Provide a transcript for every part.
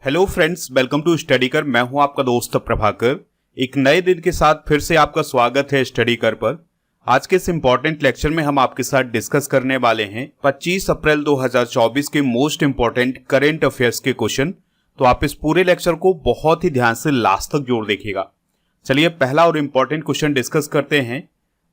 Hello friends, welcome to study कर। मैं हूं आपका दोस्त प्रभाकर। एक नए दिन के साथ फिर से आपका स्वागत है स्टडी कर पर। आज के इस इंपॉर्टेंट लेक्चर में हम आपके साथ डिस्कस करने वाले हैं 25 अप्रैल 2024 के मोस्ट इंपॉर्टेंट करंट अफेयर्स के क्वेश्चन। तो आप इस पूरे लेक्चर को बहुत ही ध्यान से लास्ट तक जोड़ देखिएगा। चलिए पहला और इंपॉर्टेंट क्वेश्चन डिस्कस करते हैं।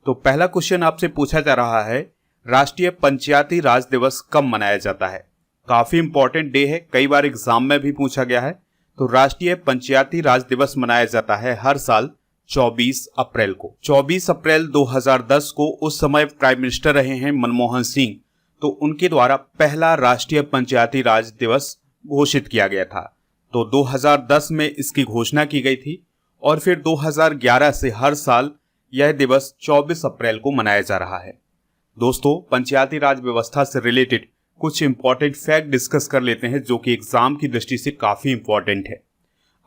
तो पहला क्वेश्चन आपसे पूछा जा रहा है, राष्ट्रीय पंचायती राज दिवस कब मनाया जाता है। काफी इंपॉर्टेंट डे है, कई बार एग्जाम में भी पूछा गया है। तो राष्ट्रीय पंचायती राज दिवस मनाया जाता है हर साल 24 अप्रैल को। 24 अप्रैल 2010 को उस समय प्राइम मिनिस्टर रहे हैं मनमोहन सिंह, तो उनके द्वारा पहला राष्ट्रीय पंचायती राज दिवस घोषित किया गया था। तो 2010 में इसकी घोषणा की गई थी और फिर 2011 से हर साल यह दिवस 24 अप्रैल को मनाया जा रहा है। दोस्तों, पंचायती राज व्यवस्था से रिलेटेड कुछ इंपॉर्टेंट फैक्ट डिस्कस कर लेते हैं जो कि एग्जाम की दृष्टि से काफी इंपॉर्टेंट है।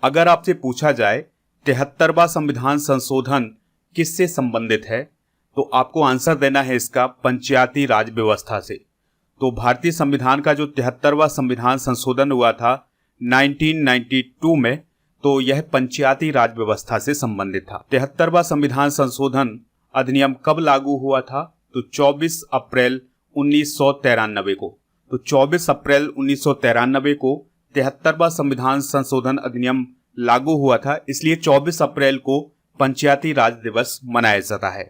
अगर आपसे पूछा जाए 73वां संविधान संशोधन किससे संबंधित है, तो आपको आंसर देना है इसका पंचायती राज व्यवस्था से। तो भारतीय संविधान का जो 73वां संविधान संशोधन हुआ था 1992 में, तो यह पंचायती राज व्यवस्था से संबंधित था। 73वां संविधान संशोधन अधिनियम कब लागू हुआ था, तो 24 अप्रैल 1993 को। तो 24 अप्रैल 1993 को 73वां संविधान संशोधन अधिनियम लागू हुआ था, इसलिए 24 अप्रैल को पंचायती राज दिवस मनाया जाता है।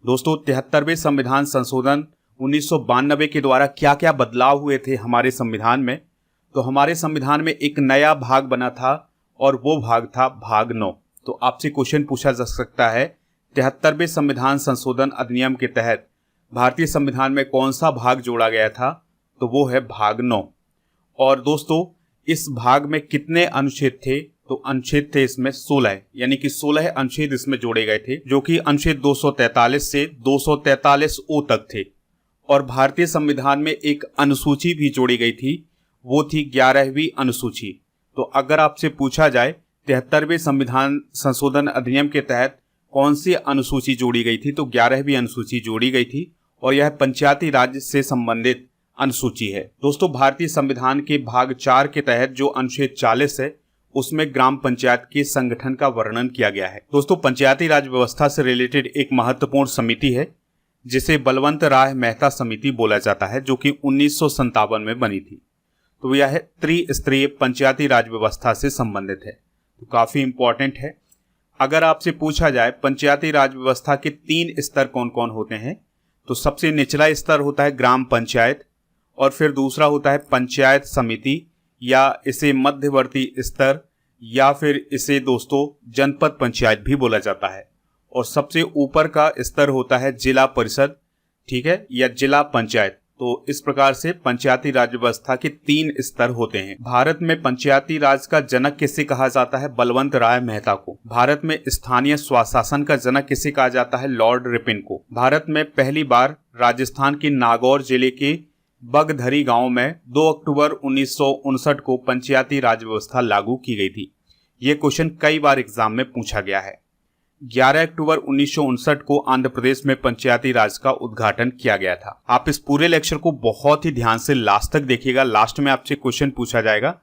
दोस्तों, 73वें संविधान संशोधन 1992 के द्वारा क्या क्या बदलाव हुए थे हमारे संविधान में, तो हमारे संविधान में एक नया भाग बना था और वो भाग था भाग 9। तो आपसे क्वेश्चन पूछा जा सकता है 73वें संविधान संशोधन अधिनियम के तहत भारतीय संविधान में कौन सा भाग जोड़ा गया था, तो वो है भाग 9। और दोस्तों, इस भाग में कितने अनुच्छेद थे, तो अनुच्छेद थे इसमें 16, यानी कि 16 अनुच्छेद इसमें जोड़े गए थे, जो कि अनुच्छेद 243 से 243 ओ तक थे। और भारतीय संविधान में एक अनुसूची भी जोड़ी गई थी, वो थी 11वीं अनुसूची। तो अगर आपसे पूछा जाए 73वें संविधान संशोधन अधिनियम के तहत कौन सी अनुसूची जोड़ी गई थी, तो 11वीं अनुसूची जोड़ी गई थी और यह पंचायती राज से संबंधित अनुसूची है। दोस्तों, भारतीय संविधान के भाग 4 के तहत जो अनुच्छेद 40 है, उसमें ग्राम पंचायत के संगठन का वर्णन किया गया है। दोस्तों, पंचायती राज व्यवस्था से रिलेटेड एक महत्वपूर्ण समिति है जिसे बलवंत राय मेहता समिति बोला जाता है, जो कि 1957 में बनी थी। तो यह त्रिस्तरीय पंचायती राज व्यवस्था से संबंधित है, तो काफी इंपॉर्टेंट है। अगर आपसे पूछा जाए पंचायती राज व्यवस्था के 3 स्तर कौन कौन होते हैं, तो सबसे निचला स्तर होता है ग्राम पंचायत, और फिर दूसरा होता है पंचायत समिति, या इसे मध्यवर्ती स्तर, या फिर इसे दोस्तों जनपद पंचायत भी बोला जाता है, और सबसे ऊपर का स्तर होता है जिला परिषद, ठीक है, या जिला पंचायत। तो इस प्रकार से पंचायती राज व्यवस्था के 3 स्तर होते हैं। भारत में पंचायती राज का जनक किसे कहा जाता है, बलवंत राय मेहता को। भारत में स्थानीय स्वशासन का जनक किसे कहा जाता है, लॉर्ड रिपन को। भारत में पहली बार राजस्थान के नागौर जिले के बगधरी गांव में 2 अक्टूबर 1959 को पंचायती राज व्यवस्था लागू की गई थी। ये क्वेश्चन कई बार एग्जाम में पूछा गया है। 11 अक्टूबर 1959 को आंध्र प्रदेश में पंचायती राज का उद्घाटन किया गया था। आप इस पूरे लेक्चर को बहुत ही ध्यान से लास्ट तक देखिएगा। लास्ट में आपसे क्वेश्चन पूछा जाएगा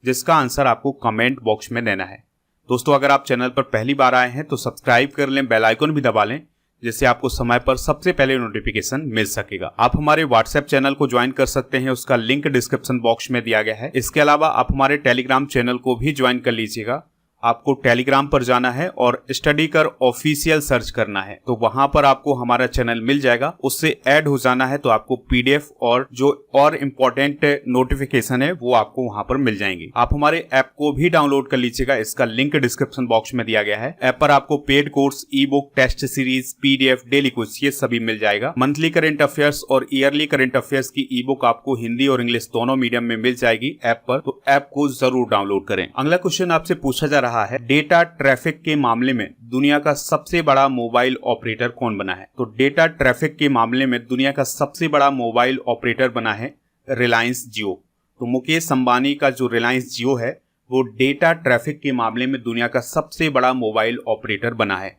जिसका आंसर आपको कमेंट बॉक्स में देना है। दोस्तों, अगर आप चैनल पर पहली बार आए हैं तो सब्सक्राइब कर लें, बेल आइकन भी दबा लें, जिससे आपको समय पर सबसे पहले नोटिफिकेशन मिल सकेगा। आप हमारे व्हाट्सएप चैनल को ज्वाइन कर सकते हैं, उसका लिंक डिस्क्रिप्शन बॉक्स में दिया गया है। इसके अलावा आप हमारे टेलीग्राम चैनल को भी ज्वाइन कर लीजिएगा। आपको टेलीग्राम पर जाना है और स्टडी कर ऑफिशियल सर्च करना है, तो वहां पर आपको हमारा चैनल मिल जाएगा। उससे ऐड हो जाना है तो आपको पीडीएफ और जो और इम्पोर्टेंट नोटिफिकेशन है वो आपको वहां पर मिल जाएंगे। आप हमारे ऐप को भी डाउनलोड कर लीजिएगा, इसका लिंक डिस्क्रिप्शन बॉक्स में दिया गया है। ऐप पर आपको paid course, e book, test series, PDF, daily quiz, ये सभी मिल जाएगा। मंथली करंट अफेयर्स और ईयरली करंट अफेयर्स की ई बुक आपको हिंदी और इंग्लिश दोनों मीडियम में मिल जाएगी ऐप पर, तो ऐप को जरूर डाउनलोड करें। अगला क्वेश्चन आपसे पूछा जा रहा है, डेटा ट्रैफिक के मामले में दुनिया का सबसे बड़ा मोबाइल ऑपरेटर कौन बना है। तो डेटा ट्रैफिक के मामले में दुनिया का सबसे बड़ा मोबाइल ऑपरेटर बना है रिलायंस जियो। तो मुकेश अंबानी का जो रिलायंस जियो है वो डेटा ट्रैफिक के मामले में दुनिया का सबसे बड़ा मोबाइल ऑपरेटर बना है,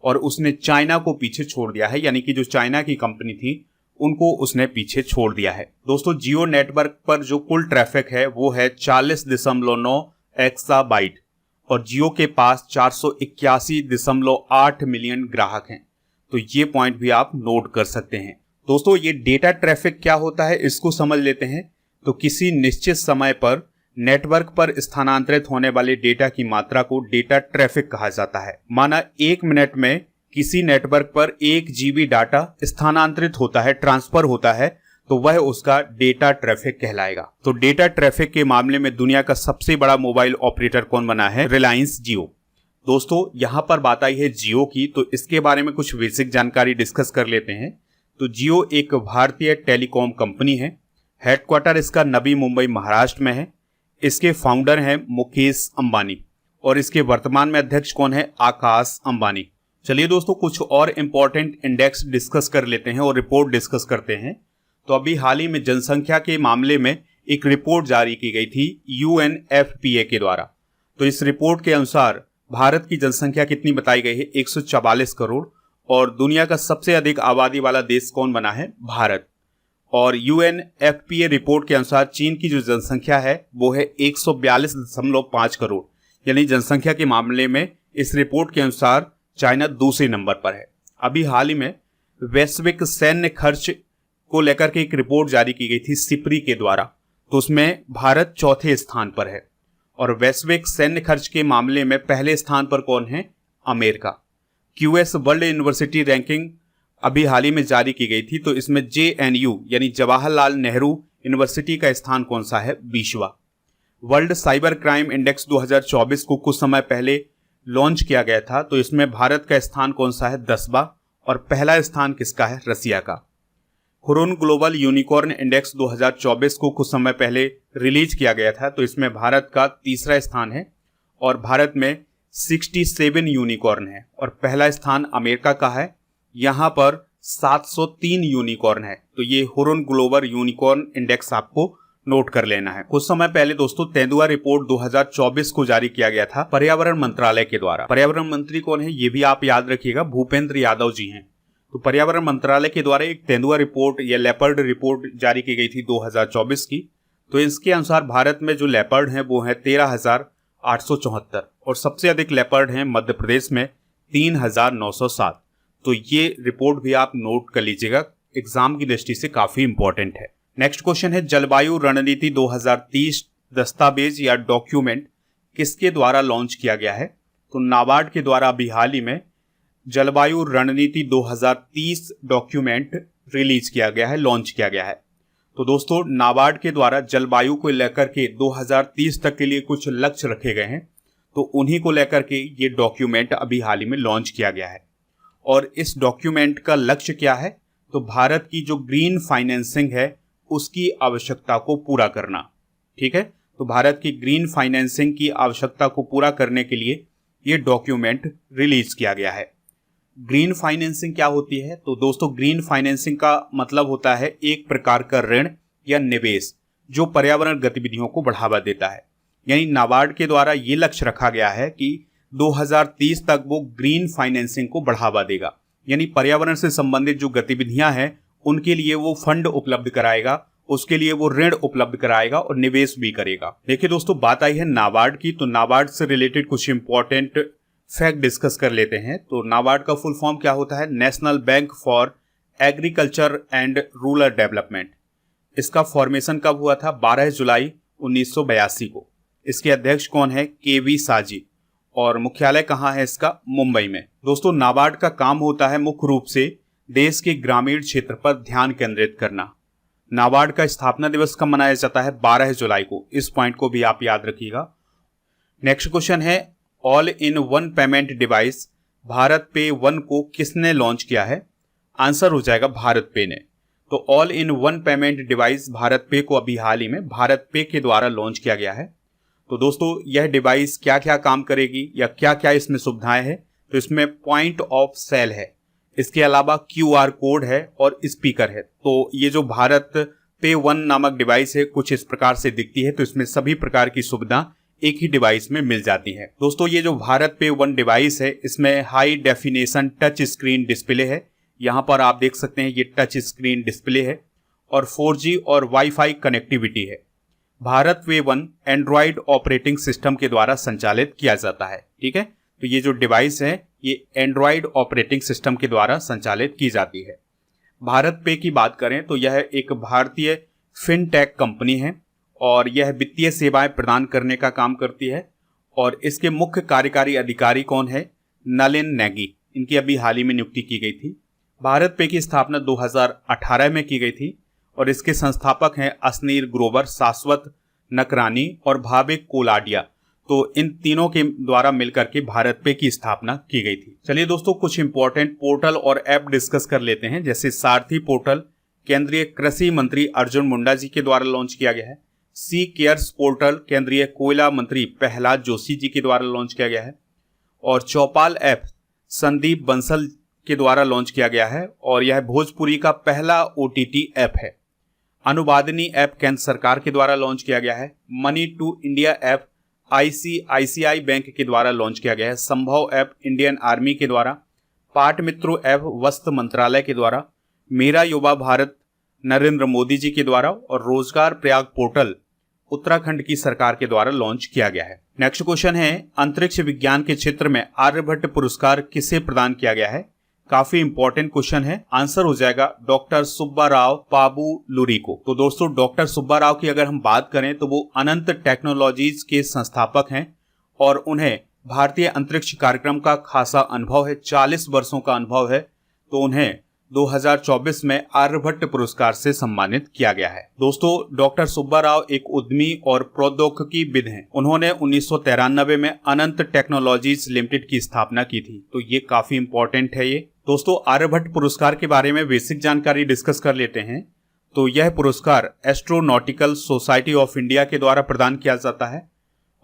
और उसने चाइना को पीछे छोड़ दिया है, यानी कि जो चाइना की कंपनी थी उनको उसने पीछे छोड़ दिया है। दोस्तों, जियो नेटवर्क पर जो कुल ट्रैफिक है वो है 40.9 एक्साबाइट और जियो के पास 481.8 मिलियन ग्राहक हैं। तो ये पॉइंट भी आप नोट कर सकते हैं। दोस्तों ये डेटा ट्रैफिक क्या होता है इसको समझ लेते हैं। तो किसी निश्चित समय पर नेटवर्क पर स्थानांतरित होने वाले डेटा की मात्रा को डेटा ट्रैफिक कहा जाता है। माना 1 मिनट में किसी नेटवर्क पर 1 GB डाटा स्थानांतरित होता है, ट्रांसफर होता है, तो वह उसका डेटा ट्रैफिक कहलाएगा। तो डेटा ट्रैफिक के मामले में दुनिया का सबसे बड़ा मोबाइल ऑपरेटर कौन बना है? रिलायंस जियो। दोस्तों यहां पर बात आई है जियो की, तो इसके बारे में कुछ बेसिक जानकारी डिस्कस कर लेते हैं। तो जियो एक भारतीय टेलीकॉम कंपनी है। हेडक्वार्टर इसका नवी मुंबई महाराष्ट्र में है। इसके फाउंडर हैं मुकेश अंबानी और इसके वर्तमान में अध्यक्ष कौन है? आकाश अंबानी। चलिए दोस्तों कुछ और इंपॉर्टेंट इंडेक्स डिस्कस कर लेते हैं और रिपोर्ट डिस्कस करते हैं। तो अभी हाल ही में जनसंख्या के मामले में एक रिपोर्ट जारी की गई थी UNFPA के द्वारा। तो इस रिपोर्ट के अनुसार भारत की जनसंख्या कितनी बताई गई है? 144 करोड़। और दुनिया का सबसे अधिक आबादी वाला देश कौन बना है? भारत। और UNFPA रिपोर्ट के अनुसार चीन की जो जनसंख्या है वो है 142.5 करोड़। यानी जनसंख्या के मामले में इस रिपोर्ट के अनुसार चाइना दूसरे नंबर पर है। अभी हाल ही में वैश्विक सैन्य खर्च को लेकर के एक रिपोर्ट जारी की गई थी सिप्री के द्वारा। तो उसमें भारत चौथे स्थान पर है और वैश्विक सैन्य खर्च के मामले में पहले स्थान पर कौन है? America. QS world university ranking अभी हाल ही में जारी की गई थी। तो इसमें JNU यानी जवाहरलाल नेहरू यूनिवर्सिटी का स्थान कौन सा है? 20वां। वर्ल्ड साइबर क्राइम इंडेक्स 2024 को कुछ समय पहले लॉन्च किया गया था। तो इसमें भारत का स्थान कौन सा है? 10वां। और पहला स्थान किसका है? रसिया का। हुरुन ग्लोबल यूनिकॉर्न इंडेक्स 2024 को कुछ समय पहले रिलीज किया गया था। तो इसमें भारत का तीसरा स्थान है और भारत में 67 यूनिकॉर्न है और पहला स्थान अमेरिका का है। यहाँ पर 703 यूनिकॉर्न है। तो ये हुरुन ग्लोबल यूनिकॉर्न इंडेक्स आपको नोट कर लेना है। कुछ समय पहले दोस्तों तेंदुआ रिपोर्ट 2024 को जारी किया गया था पर्यावरण मंत्रालय के द्वारा। पर्यावरण मंत्री कौन है ये भी आप याद रखिएगा, भूपेंद्र यादव जी हैं। तो पर्यावरण मंत्रालय के द्वारा एक तेंदुआ रिपोर्ट या लेपर्ड रिपोर्ट जारी की गई थी 2024 की। तो इसके अनुसार भारत में जो लेपर्ड हैं वो है 13,874 और सबसे अधिक लेपर्ड हैं मध्य प्रदेश में 3,907। तो ये रिपोर्ट भी आप नोट कर लीजिएगा, एग्जाम की दृष्टि से काफी इंपॉर्टेंट है। नेक्स्ट क्वेश्चन है जलवायु रणनीति 2030 दस्तावेज या डॉक्यूमेंट किसके द्वारा लॉन्च किया गया है? तो नाबार्ड के द्वारा अभी हाल ही में जलवायु रणनीति 2030 डॉक्यूमेंट रिलीज किया गया है, लॉन्च किया गया है। तो दोस्तों नाबार्ड के द्वारा जलवायु को लेकर के 2030 तक के लिए कुछ लक्ष्य रखे गए हैं। तो उन्हीं को लेकर के ये डॉक्यूमेंट अभी हाल ही में लॉन्च किया गया है। और इस डॉक्यूमेंट का लक्ष्य क्या है? तो भारत की जो ग्रीन फाइनेंसिंग है उसकी आवश्यकता को पूरा करना। ठीक है, तो भारत की ग्रीन फाइनेंसिंग की आवश्यकता को पूरा करने के लिए ये डॉक्यूमेंट रिलीज किया गया है। ग्रीन फाइनेंसिंग क्या होती है? तो दोस्तों ग्रीन फाइनेंसिंग का मतलब होता है एक प्रकार का ऋण या निवेश जो पर्यावरण गतिविधियों को बढ़ावा देता है। यानी नाबार्ड के द्वारा ये लक्ष्य रखा गया है कि 2030 तक वो ग्रीन फाइनेंसिंग को बढ़ावा देगा। यानी पर्यावरण से संबंधित जो गतिविधियां हैं उनके लिए वो फंड उपलब्ध कराएगा, उसके लिए वो ऋण उपलब्ध कराएगा और निवेश भी करेगा। देखिए दोस्तों बात आई है नाबार्ड की, तो नाबार्ड से रिलेटेड कुछ इंपॉर्टेंट फैक्ट डिस्कस कर लेते हैं। तो नाबार्ड का फुल फॉर्म क्या होता है? National bank for agriculture and rural development. इसका फॉर्मेशन कब हुआ था? 12 जुलाई 1982 को। इसके अध्यक्ष कौन है? KV साजी। और मुख्यालय कहाँ है इसका? मुंबई में। दोस्तों नाबार्ड का काम होता है मुख्य रूप से देश के ग्रामीण क्षेत्र पर ध्यान केंद्रित करना। नाबार्ड का स्थापना दिवस कब मनाया जाता है? 12 जुलाई को। इस पॉइंट को भी आप याद रखिएगा। नेक्स्ट क्वेश्चन है all in one payment device Bharat पे 1 को किसने लॉन्च किया है? आंसर हो जाएगा भारत पे ने। तो all in one payment device Bharat पे को अभी हाल ही में भारत पे के द्वारा लॉन्च किया गया है। तो दोस्तों यह डिवाइस क्या क्या काम करेगी या क्या क्या इसमें सुविधाएं हैं? तो इसमें पॉइंट ऑफ सेल है, इसके अलावा QR कोड है और स्पीकर है। तो ये जो भारत पे 1 नामक डिवाइस है कुछ इस प्रकार से दिखती है। तो इसमें सभी प्रकार की सुविधा एक ही डिवाइस में मिल जाती है। दोस्तों ये जो भारत पे 1 डिवाइस है इसमें high definition touch screen display है। यहाँ पर आप देख सकते हैं ये टच स्क्रीन डिस्प्ले है और 4G और वाईफाई कनेक्टिविटी है। Bharat wave 1 Android operating system के द्वारा संचालित किया जाता है। ठीक है, तो ये जो डिवाइस है ये एंड्रॉइड ऑपरेटिंग सिस्टम के द्वारा संचालित की जाती है। भारत पे की बात करें तो यह एक भारतीय फिनटेक कंपनी है और यह वित्तीय सेवाएं प्रदान करने का काम करती है। और इसके मुख्य कार्यकारी अधिकारी कौन है? नलिन नेगी। इनकी अभी हाल ही में नियुक्ति की गई थी। भारत पे की स्थापना 2018 में की गई थी और इसके संस्थापक हैं असनीर ग्रोवर, शाश्वत नकरानी और भाविक कोलाडिया। तो इन तीनों के द्वारा मिलकर के भारत पे की स्थापना की गई थी। चलिए दोस्तों, कुछ इंपॉर्टेंट पोर्टल और ऐप डिस्कस कर लेते हैं। जैसे सारथी पोर्टल केंद्रीय कृषि मंत्री अर्जुन मुंडा जी के द्वारा लॉन्च किया गया है। सी केयर्स पोर्टल केंद्रीय कोयला मंत्री प्रहलाद जोशी जी के द्वारा लॉन्च किया गया है। और चौपाल ऐप संदीप बंसल के द्वारा लॉन्च किया गया है और यह भोजपुरी का पहला OTT ऐप है। अनुवादनी ऐप केंद्र सरकार के द्वारा लॉन्च किया गया है। Money to India app ICICI bank के द्वारा लॉन्च किया गया है। संभव ऐप इंडियन आर्मी के द्वारा। पाट मित्रों ऐप वस्त्र मंत्रालय के द्वारा। मेरा युवा भारत नरेंद्र मोदी जी के द्वारा। और रोजगार प्रयाग पोर्टल उत्तराखंड की सरकार के द्वारा लॉन्च किया गया है। नेक्स्ट क्वेश्चन है, अंतरिक्ष विज्ञान के क्षेत्र में आर्यभट्ट पुरस्कार किसे प्रदान किया गया है? काफी इंपॉर्टेंट क्वेश्चन है। आंसर हो जाएगा डॉक्टर सुब्बाराव पाबुलुरी को। तो दोस्तों, डॉक्टर सुब्बाराव की अगर हम बात करें तो वो अनंत टेक्नोलॉजीज के संस्थापक हैं और उन्हें भारतीय अंतरिक्ष कार्यक्रम का खासा अनुभव है, 40 वर्षों का अनुभव है। तो उन्हें 2024 में आर्यभट्ट पुरस्कार से सम्मानित किया गया है। दोस्तों, डॉक्टर सुब्बाराव एक उद्यमी और प्रौद्योगिकीविद हैं। उन्होंने 1993 में अनंत टेक्नोलॉजीज लिमिटेड की स्थापना की थी। तो ये काफी इंपॉर्टेंट है। ये दोस्तों, आर्यभट्ट पुरस्कार के बारे में बेसिक जानकारी डिस्कस कर लेते हैं। तो यह पुरस्कार एस्ट्रोनॉटिकल सोसाइटी ऑफ इंडिया के द्वारा प्रदान किया जाता है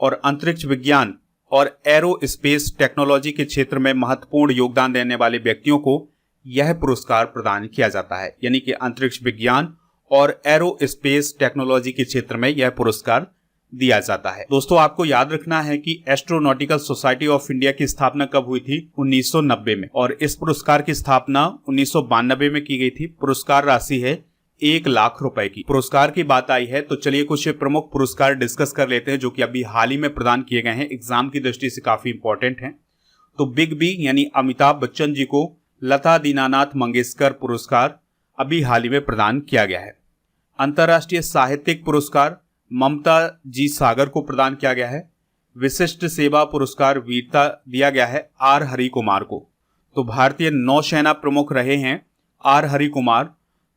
और अंतरिक्ष विज्ञान और एरोस्पेस टेक्नोलॉजी के क्षेत्र में महत्वपूर्ण योगदान देने वाले व्यक्तियों को यह पुरस्कार प्रदान किया जाता है। यानी कि अंतरिक्ष विज्ञान और एरोस्पेस टेक्नोलॉजी के क्षेत्र में यह पुरस्कार दिया जाता है। दोस्तों, आपको याद रखना है कि एस्ट्रोनॉटिकल सोसाइटी ऑफ इंडिया की स्थापना कब हुई थी? 1990 में। और इस पुरस्कार की स्थापना 1992 में की गई थी। पुरस्कार राशि है 1 लाख रुपए की। पुरस्कार की बात आई है तो चलिए कुछ प्रमुख पुरस्कार डिस्कस कर लेते हैं जो कि अभी हाल ही में प्रदान किए गए हैं, एग्जाम की दृष्टि से काफी इंपॉर्टेंट है। तो बिग बी यानी अमिताभ बच्चन जी को लता दीनानाथ मंगेशकर पुरस्कार अभी हाल ही में प्रदान किया गया है। अंतर्राष्ट्रीय साहित्यिक पुरस्कार ममता जी सागर को प्रदान किया गया है। विशिष्ट सेवा पुरस्कार वीरता दिया गया है R हरि कुमार को। तो भारतीय नौसेना प्रमुख रहे हैं R हरि कुमार,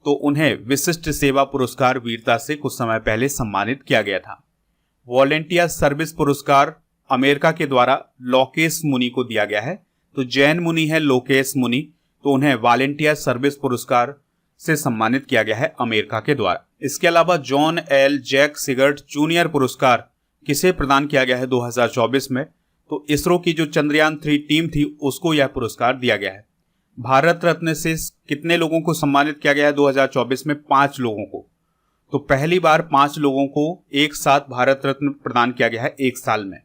तो उन्हें विशिष्ट सेवा पुरस्कार वीरता से कुछ समय पहले सम्मानित किया गया था। वॉलेंटियर सर्विस पुरस्कार अमेरिका के द्वारा लोकेश मुनि को दिया गया है। तो जैन मुनि है लोकेश मुनि, तो उन्हें वॉलेंटियर सर्विस पुरस्कार से सम्मानित किया गया है अमेरिका के द्वारा। इसके अलावा जॉन एल जैक सिगर्ट जूनियर पुरस्कार किसे प्रदान किया गया है 2024 में? तो इसरो की जो चंद्रयान 3 टीम थी उसको यह पुरस्कार दिया गया है। भारत रत्न से कितने लोगों को सम्मानित किया गया है 2024 में? 5 लोगों को। तो पहली बार 5 लोगों को एक साथ भारत रत्न प्रदान किया गया है एक साल में।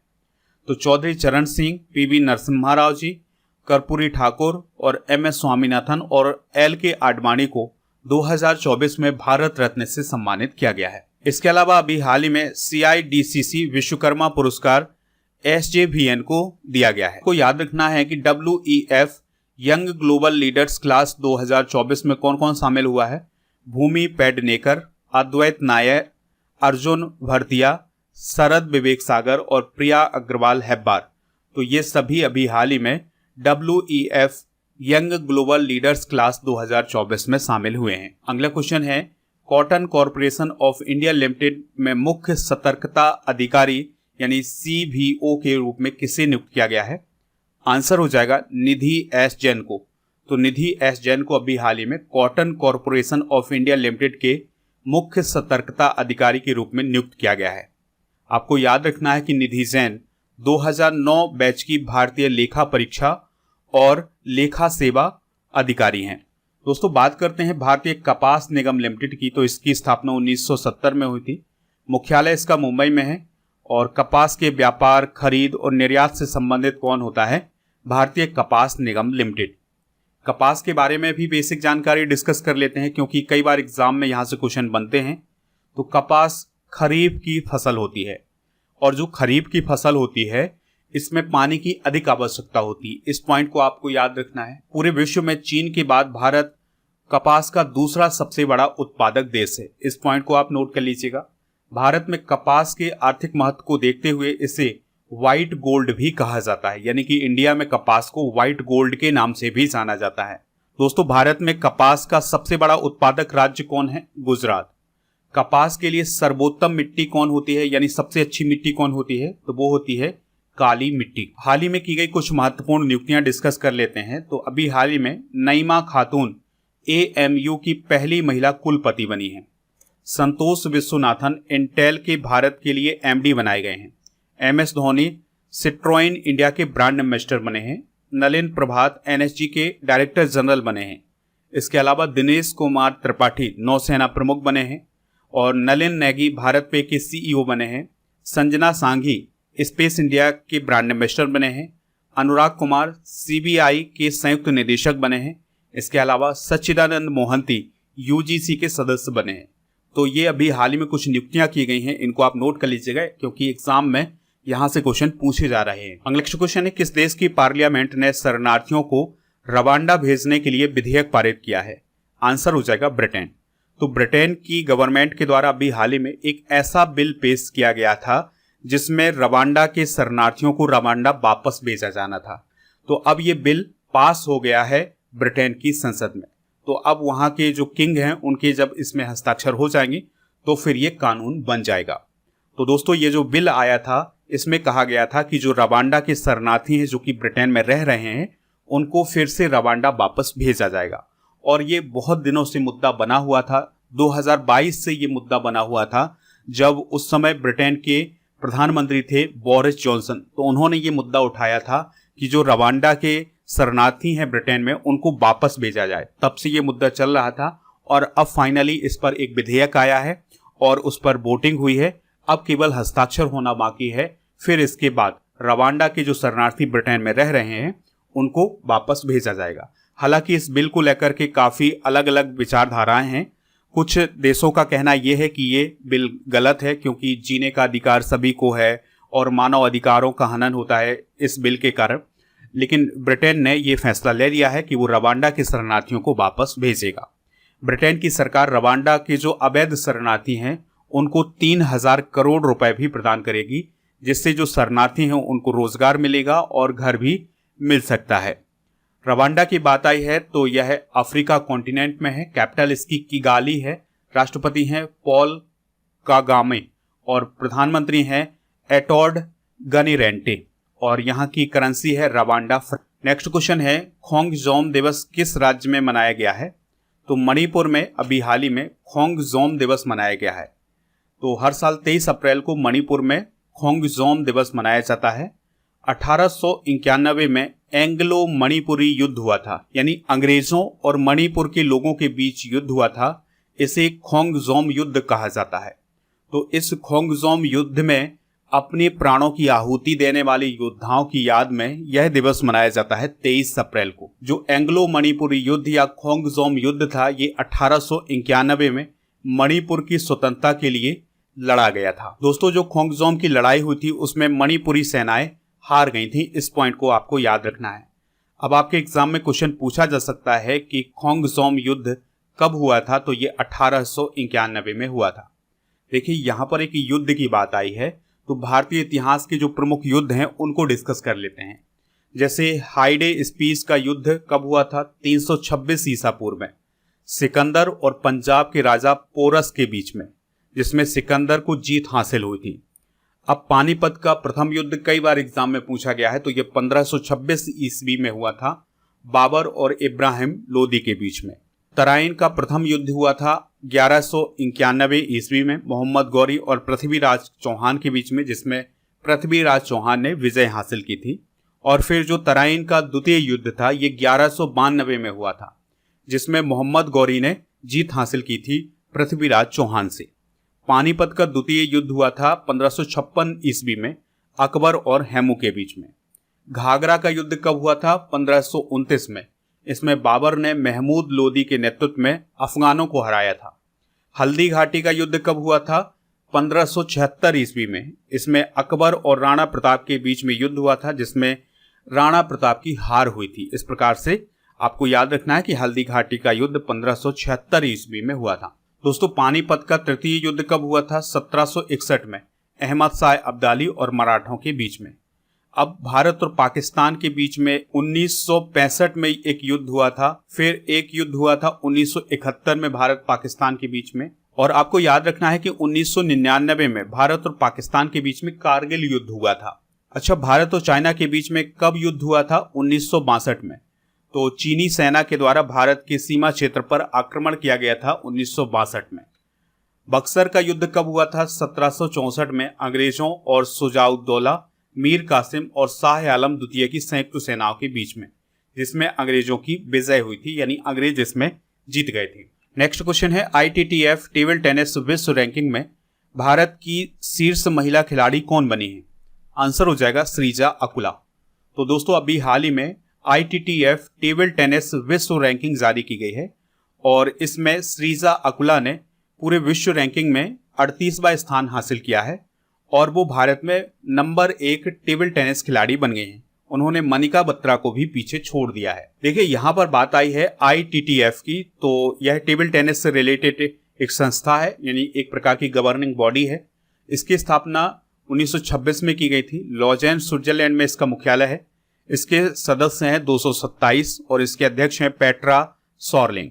तो चौधरी चरण सिंह, PV नरसिम्हा राव जी, कर्पूरी ठाकुर और MS स्वामीनाथन और LK आडवाणी को 2024 में भारत रत्न से सम्मानित किया गया है। इसके अलावा अभी हाल ही में CIDCC विश्वकर्मा पुरस्कार SJVN को दिया गया है। को याद रखना है कि WEF young global leaders class 2024 में कौन कौन शामिल हुआ है? भूमि पेडनेकर, अद्वैत नायर, अर्जुन भरतिया, शरद विवेक सागर और प्रिया अग्रवाल हेब्बार। तो ये सभी अभी हाल ही में WEF young global leaders class 2024 में शामिल हुए हैं। अगला क्वेश्चन है, cotton corporation of India limited में मुख्य सतर्कता अधिकारी यानी CVO के रूप में किसे नियुक्त किया गया है? आंसर हो जाएगा निधि S जैन को। तो निधि S जैन को अभी हाल ही में cotton corporation of India limited के मुख्य सतर्कता अधिकारी के रूप में नियुक्त किया गया है। आपको याद रखना है कि निधि जैन 2009 बैच की भारतीय लेखा परीक्षा और लेखा सेवा अधिकारी हैं। दोस्तों, बात करते हैं भारतीय कपास निगम लिमिटेड की। तो इसकी स्थापना 1970 में हुई थी। मुख्यालय इसका मुंबई में है और कपास के व्यापार, खरीद और निर्यात से संबंधित कौन होता है? भारतीय कपास निगम लिमिटेड। कपास के बारे में भी बेसिक जानकारी डिस्कस कर लेते हैं क्योंकि कई बार एग्जाम में यहाँ से क्वेश्चन बनते हैं। तो कपास खरीफ की फसल होती है। और जो खरीफ की फसल होती है इसमें पानी की अधिक आवश्यकता होती है। इस पॉइंट को आपको याद रखना है। पूरे विश्व में चीन के बाद भारत कपास का दूसरा सबसे बड़ा उत्पादक देश है। इस पॉइंट को आप नोट कर लीजिएगा। भारत में कपास के आर्थिक महत्व को देखते हुए इसे व्हाइट गोल्ड भी कहा जाता है, यानी कि इंडिया में कपास को व्हाइट गोल्ड के नाम से भी जाना जाता है। दोस्तों, भारत में कपास का सबसे बड़ा उत्पादक राज्य कौन है? गुजरात। कपास के लिए सर्वोत्तम मिट्टी कौन होती है, यानी सबसे अच्छी मिट्टी कौन होती है? तो वो होती है काली मिट्टी। हाल ही में की गई कुछ महत्वपूर्ण नियुक्तियां डिस्कस कर लेते हैं। तो अभी हाल ही में नईमा खातून AMU की पहली महिला कुलपति बनी है। संतोष विश्वनाथन इंटेल के भारत के लिए MD बनाए गए हैं। MS धोनी सिट्रोइन इंडिया के ब्रांड एम्बेसडर बने हैं। नलिन प्रभात NSG के डायरेक्टर जनरल बने हैं। इसके अलावा दिनेश कुमार त्रिपाठी नौसेना प्रमुख बने हैं और नलिन नेगी भारत पे के CEO बने हैं। संजना सांघी स्पेस इंडिया के ब्रांड एम्बेसडर बने हैं। अनुराग कुमार CBI के संयुक्त निदेशक बने हैं। इसके अलावा सच्चिदानंद मोहंती UGC के सदस्य बने हैं। तो ये अभी हाल ही में कुछ नियुक्तियां की गई हैं, इनको आप नोट कर लीजिएगा क्योंकि एग्जाम में यहां से क्वेश्चन पूछे जा रहे हैं। अगला क्वेश्चन है, किस देश की पार्लियामेंट ने शरणार्थियों को रवांडा भेजने के लिए विधेयक पारित किया है? आंसर हो जाएगा ब्रिटेन। तो ब्रिटेन की गवर्नमेंट के द्वारा अभी हाल ही में एक ऐसा बिल पेश किया गया था जिसमें रवांडा के शरणार्थियों को रवांडा वापस भेजा जाना था। तो अब ये बिल पास हो गया है ब्रिटेन की संसद में। तो अब वहां के जो किंग हैं उनके जब इसमें हस्ताक्षर हो जाएंगे तो फिर ये कानून बन जाएगा। तो दोस्तों, ये जो बिल आया था इसमें कहा गया था कि जो रवांडा के शरणार्थी हैं जो कि ब्रिटेन में रह रहे हैं उनको फिर से रवांडा वापस भेजा जाएगा। और ये बहुत दिनों से मुद्दा बना हुआ था। 2022 से ये मुद्दा बना हुआ था जब उस समय ब्रिटेन के प्रधानमंत्री थे बोरिस जॉनसन। तो उन्होंने ये मुद्दा उठाया था कि जो रवांडा के शरणार्थी हैं ब्रिटेन में उनको वापस भेजा जाए। तब से ये मुद्दा चल रहा था और अब फाइनली इस पर एक विधेयक आया है और उस पर वोटिंग हुई है। अब केवल हस्ताक्षर होना बाकी है। फिर इसके बाद रवांडा के जो शरणार्थी ब्रिटेन में रह रहे हैं उनको वापस भेजा जाएगा। हालांकि इस बिल को लेकर के काफ़ी अलग अलग विचारधाराएं हैं। कुछ देशों का कहना यह है कि ये बिल गलत है क्योंकि जीने का अधिकार सभी को है और मानव अधिकारों का हनन होता है इस बिल के कारण। लेकिन ब्रिटेन ने ये फैसला ले लिया है कि वो रवांडा के शरणार्थियों को वापस भेजेगा। ब्रिटेन की सरकार रवांडा के जो अवैध शरणार्थी हैं उनको 3,000 करोड़ रुपए भी प्रदान करेगी, जिससे जो शरणार्थी हैं उनको रोजगार मिलेगा और घर भी मिल सकता है। रवांडा की बात आई है तो यह अफ्रीका कॉन्टिनेंट में है। कैपिटल इसकी किगाली है। राष्ट्रपति हैं पॉल कागामे और प्रधानमंत्री हैं एटोर्ड गनीरेंटे और यहाँ की करेंसी है रवांडा। नेक्स्ट क्वेश्चन है, खोंगजोम दिवस किस राज्य में मनाया गया है? तो मणिपुर में अभी हाल ही में खोंगजोम दिवस मनाया गया है। तो हर साल 23 अप्रैल को मणिपुर में खोंगजोम दिवस मनाया जाता है। 1891 में एंग्लो मणिपुरी युद्ध हुआ था, यानी अंग्रेजों और मणिपुर के लोगों के बीच युद्ध हुआ था। इसे खोंगजोम युद्ध कहा जाता है। तो इस खोंगजोम युद्ध में अपने प्राणों की आहुति देने वाले योद्धाओं की याद में यह दिवस मनाया जाता है 23 अप्रैल को। जो एंग्लो मणिपुरी युद्ध या खोंगजोम युद्ध था ये 1891 में मणिपुर की स्वतंत्रता के लिए लड़ा गया था। दोस्तों, जो खोंगजोम की लड़ाई हुई थी उसमें मणिपुरी सेनाएं हार गई थी। इस पॉइंट को आपको याद रखना है। अब आपके एग्जाम में क्वेश्चन पूछा जा सकता है कि खोंगजोम युद्ध कब हुआ था? तो ये 1891 में हुआ था। देखिए, यहाँ पर एक युद्ध की बात आई है तो भारतीय इतिहास के जो प्रमुख युद्ध हैं उनको डिस्कस कर लेते हैं। जैसे हाइडे स्पीच का युद्ध कब हुआ था? 326 ईसा पूर्व में सिकंदर और पंजाब के राजा पोरस के बीच में, जिसमें सिकंदर को जीत हासिल हुई थी। अब पानीपत का प्रथम युद्ध कई बार एग्जाम में पूछा गया है तो ये 1526 ईस्वी में हुआ था बाबर और इब्राहिम लोदी के बीच में। तराइन का प्रथम युद्ध हुआ था 1191 ईस्वी में मोहम्मद गौरी और पृथ्वीराज चौहान के बीच में, जिसमें पृथ्वीराज चौहान ने विजय हासिल की थी। और फिर जो तराइन का द्वितीय युद्ध था ये 1192 में हुआ था, जिसमें मोहम्मद गौरी ने जीत हासिल की थी पृथ्वीराज चौहान से। पानीपत का द्वितीय युद्ध हुआ था 1556 ईस्वी में अकबर और हेमू के बीच में। घाघरा का युद्ध कब हुआ था? 1529 में। इसमें बाबर ने महमूद लोदी के नेतृत्व में अफगानों को हराया था। हल्दी घाटी का युद्ध कब हुआ था? 1576 ईस्वी में। इसमें अकबर और राणा प्रताप के बीच में युद्ध हुआ था, जिसमें राणा प्रताप की हार हुई थी। इस प्रकार से आपको याद रखना है कि हल्दी घाटी का युद्ध 1576 ईस्वी में हुआ था। दोस्तों, पानीपत का तृतीय युद्ध कब हुआ था? 1761 में, अहमद शाह अब्दाली और मराठों के बीच में। अब भारत और पाकिस्तान के बीच में 1965 में एक युद्ध हुआ था, फिर एक युद्ध हुआ था 1971 में भारत पाकिस्तान के बीच में, और आपको याद रखना है कि 1999 में भारत और पाकिस्तान के बीच में कारगिल युद्ध हुआ था। अच्छा, भारत और चाइना के बीच में कब युद्ध हुआ था? 1962 में। तो चीनी सेना के द्वारा भारत के सीमा क्षेत्र पर आक्रमण किया गया था 1962 में। बक्सर का युद्ध कब हुआ था? 1764 में, अंग्रेजों और शुजाउद्दौला, मीर कासिम और शाह आलम द्वितीय की संयुक्त सेनाओं के बीच में, जिसमें अंग्रेजों की विजय हुई थी, यानी अंग्रेज इसमें जीत गए थे। नेक्स्ट क्वेश्चन है, ITTF टेबल टेनिस विश्व रैंकिंग में भारत की शीर्ष महिला खिलाड़ी कौन बनी है? आंसर हो जाएगा श्रीजा अकुला। तो दोस्तों, अभी हाल ही में ITTF टेबल टेनिस विश्व रैंकिंग जारी की गई है और इसमें श्रीजा अकुला ने पूरे विश्व रैंकिंग में 38वां स्थान हासिल किया है और वो भारत में नंबर 1 टेबल टेनिस खिलाड़ी बन गए हैं। उन्होंने मनिका बत्रा को भी पीछे छोड़ दिया है। देखिए, यहाँ पर बात आई है ITTF की, तो यह टेबल टेनिस से रिलेटेड एक संस्था है, यानी एक प्रकार की गवर्निंग बॉडी है। इसकी स्थापना 1926 में की गई थी। लॉजेन, स्विट्जरलैंड में इसका मुख्यालय है। इसके सदस्य हैं 227 और इसके अध्यक्ष हैं पेट्रा सॉर्लिंग।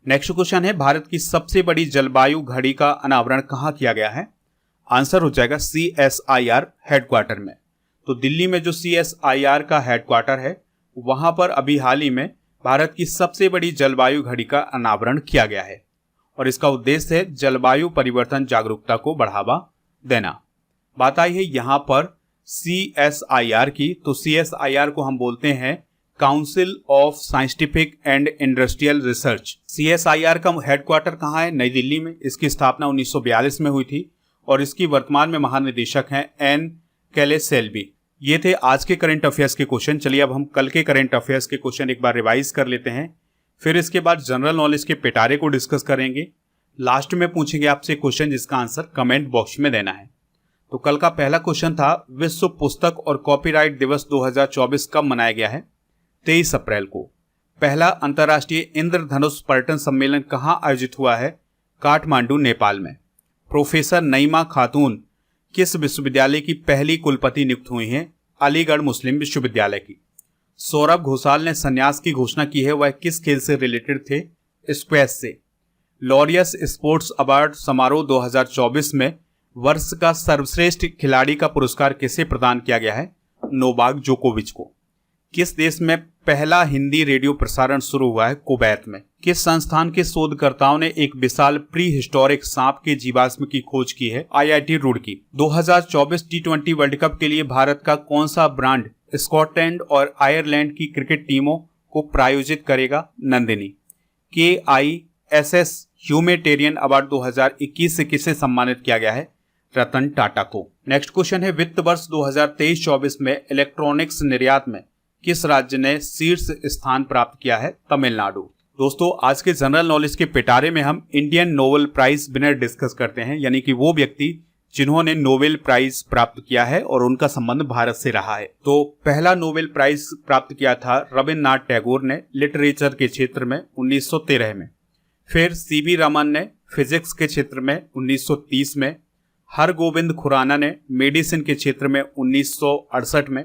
नेक्स्ट क्वेश्चन है, भारत की सबसे बड़ी जलवायु घड़ी का अनावरण कहाँ किया गया है? आंसर हो जाएगा CSIR हेडक्वार्टर में। तो दिल्ली में जो CSIR का हेडक्वार्टर है, वहां पर अभी हाल ही में भारत की सबसे बड़ी जलवायु घड़ी का अनावरण किया गया है और इसका उद्देश्य है जलवायु परिवर्तन जागरूकता को बढ़ावा देना। बात आई है यहाँ पर CSIR की, तो CSIR को हम बोलते हैं council of scientific and industrial research. CSIR का हेडक्वार्टर कहाँ है? नई दिल्ली में। इसकी स्थापना 1942 में हुई थी और इसकी वर्तमान में महानिदेशक हैं N कैलेसेल्वी। ये थे आज के करंट अफेयर्स के क्वेश्चन। चलिए अब हम कल के करंट अफेयर्स के क्वेश्चन एक बार रिवाइज कर लेते हैं, फिर इसके बाद जनरल नॉलेज के पिटारे को डिस्कस करेंगे। लास्ट में पूछेंगे आपसे क्वेश्चन जिसका आंसर कमेंट बॉक्स में देना है। तो कल का पहला क्वेश्चन था, विश्व पुस्तक और कॉपीराइट दिवस 2024 कब मनाया गया है? 23 अप्रैल को। पहला अंतर्राष्ट्रीय इंद्रधनुष पर्यटन सम्मेलन कहाँ आयोजित हुआ है? काठमांडू, नेपाल में। प्रोफेसर नईमा खातून किस विश्वविद्यालय की पहली कुलपति नियुक्त हुई हैं? अलीगढ़ मुस्लिम विश्वविद्यालय की। सौरभ घोषाल ने संन्यास की घोषणा की है, वह किस खेल से रिलेटेड थे? स्क्वैश से। लॉरियस स्पोर्ट्स अवार्ड समारोह 2024 में वर्ष का सर्वश्रेष्ठ खिलाड़ी का पुरस्कार किसे प्रदान किया गया है? नोवाक जोकोविच को। किस देश में पहला हिंदी रेडियो प्रसारण शुरू हुआ है? कुवैत में। किस संस्थान के शोधकर्ताओं ने एक विशाल प्री हिस्टोरिक सांप के जीवाश्म की खोज की है? IIT Roorkee. 2024 T20 world cup के लिए भारत का कौन सा ब्रांड स्कॉटलैंड और आयरलैंड की क्रिकेट टीमों को प्रायोजित करेगा? नंदिनी। KISS ह्यूमैनिटेरियन अवार्ड 2021 से किसे सम्मानित किया गया है? रतन टाटा को। नेक्स्ट क्वेश्चन है, वित्त वर्ष 2023-24 में इलेक्ट्रॉनिक्स निर्यात में किस राज्य ने शीर्ष स्थान प्राप्त किया है? तमिलनाडु। दोस्तों, आज के जनरल नॉलेज के पिटारे में हम Indian Nobel prize winner discuss करते हैं, यानी कि वो व्यक्ति जिन्होंने नोबेल प्राइज प्राप्त किया है और उनका संबंध भारत से रहा है। तो पहला नोबेल प्राइज प्राप्त किया था रविन्द्रनाथ टैगोर ने लिटरेचर के क्षेत्र में 1913 में। फिर CV रमन ने फिजिक्स के क्षेत्र में 1930 में। हरगोविंद खुराना ने मेडिसिन के क्षेत्र में 1968 में।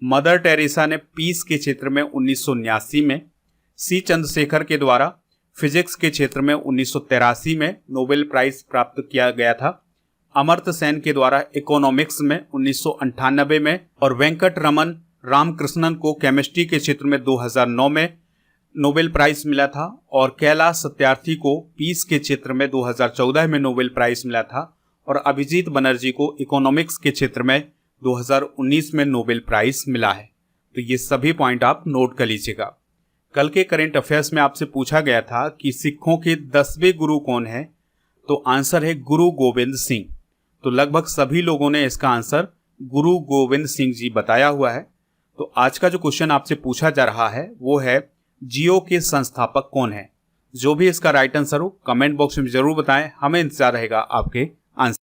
मदर टेरेसा ने पीस के क्षेत्र में 1989 में। C चंद्रशेखर के द्वारा फिजिक्स के क्षेत्र में 1983 में नोबेल प्राइज प्राप्त किया गया था। अमर्त्य सेन के द्वारा इकोनॉमिक्स में 1998 में और वेंकट रमन रामकृष्णन को केमिस्ट्री के क्षेत्र में 2009 में नोबेल प्राइज मिला था और कैलाश सत्यार्थी को पीस के क्षेत्र में 2014 में नोबेल प्राइज मिला था और अभिजीत बनर्जी को इकोनॉमिक्स के क्षेत्र में 2019 में नोबेल प्राइज मिला है। तो ये सभी पॉइंट आप नोट कर लीजिएगा। कल के करंट अफेयर्स में आपसे पूछा गया था कि सिखों के 10वें गुरु कौन है? तो आंसर है गुरु गोविंद सिंह। तो लगभग सभी लोगों ने इसका आंसर गुरु गोविंद सिंह जी बताया हुआ है। तो आज का जो क्वेश्चन आपसे पूछा जा रहा है वो है, जियो के संस्थापक कौन है? जो भी इसका राइट आंसर हो कमेंट बॉक्स में जरूर बताएं, हमें इंतजार रहेगा आपके आंसर।